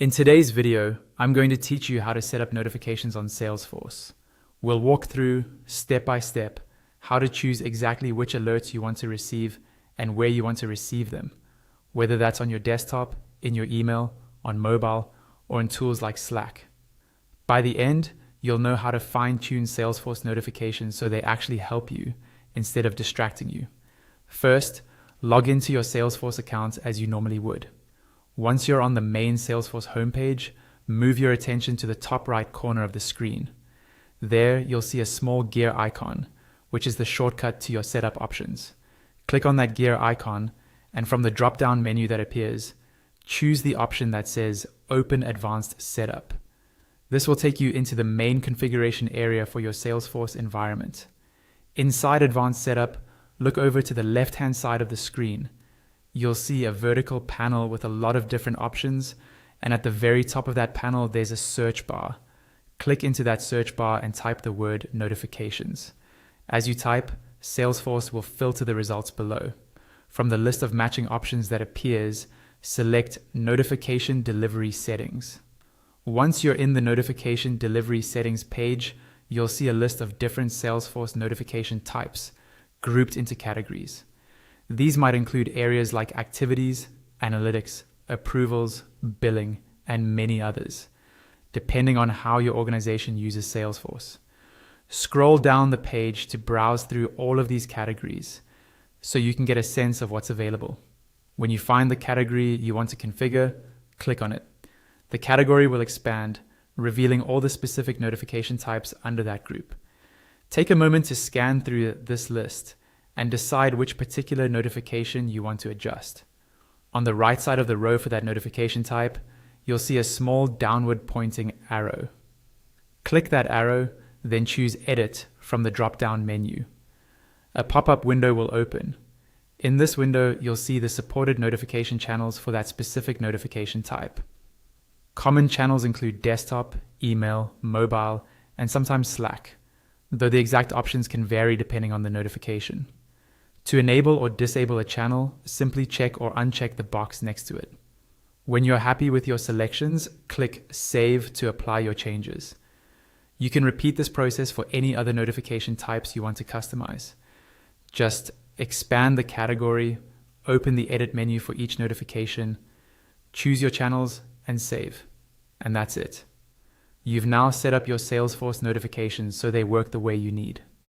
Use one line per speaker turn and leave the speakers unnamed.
In today's video, I'm going to teach you how to set up notifications on Salesforce. We'll walk through, step by step, how to choose exactly which alerts you want to receive and where you want to receive them, whether that's on your desktop, in your email, on mobile, or in tools like Slack. By the end, you'll know how to fine-tune Salesforce notifications so they actually help you instead of distracting you. First, log into your Salesforce account as you normally would. Once you're on the main Salesforce homepage, move your attention to the top right corner of the screen. There, you'll see a small gear icon, which is the shortcut to your setup options. Click on that gear icon, and from the drop-down menu that appears, choose the option that says Open Advanced Setup. This will take you into the main configuration area for your Salesforce environment. Inside Advanced Setup, look over to the left-hand side of the screen. You'll see a vertical panel with a lot of different options, and at the very top of that panel there's a search bar. Click into that search bar and type the word notifications. As you type, Salesforce will filter the results below. From the list of matching options that appears, select Notification Delivery Settings. Once you're in the Notification Delivery Settings page, you'll see a list of different Salesforce notification types, grouped into categories. These might include areas like activities, analytics, approvals, billing, and many others, depending on how your organization uses Salesforce. Scroll down the page to browse through all of these categories so you can get a sense of what's available. When you find the category you want to configure, click on it. The category will expand, revealing all the specific notification types under that group. Take a moment to scan through this list and decide which particular notification you want to adjust. On the right side of the row for that notification type, you'll see a small downward pointing arrow. Click that arrow, then choose Edit from the drop-down menu. A pop-up window will open. In this window, you'll see the supported notification channels for that specific notification type. Common channels include desktop, email, mobile, and sometimes Slack, though the exact options can vary depending on the notification. To enable or disable a channel, simply check or uncheck the box next to it. When you're happy with your selections, click Save to apply your changes. You can repeat this process for any other notification types you want to customize. Just expand the category, open the edit menu for each notification, choose your channels, and save. And that's it. You've now set up your Salesforce notifications so they work the way you need.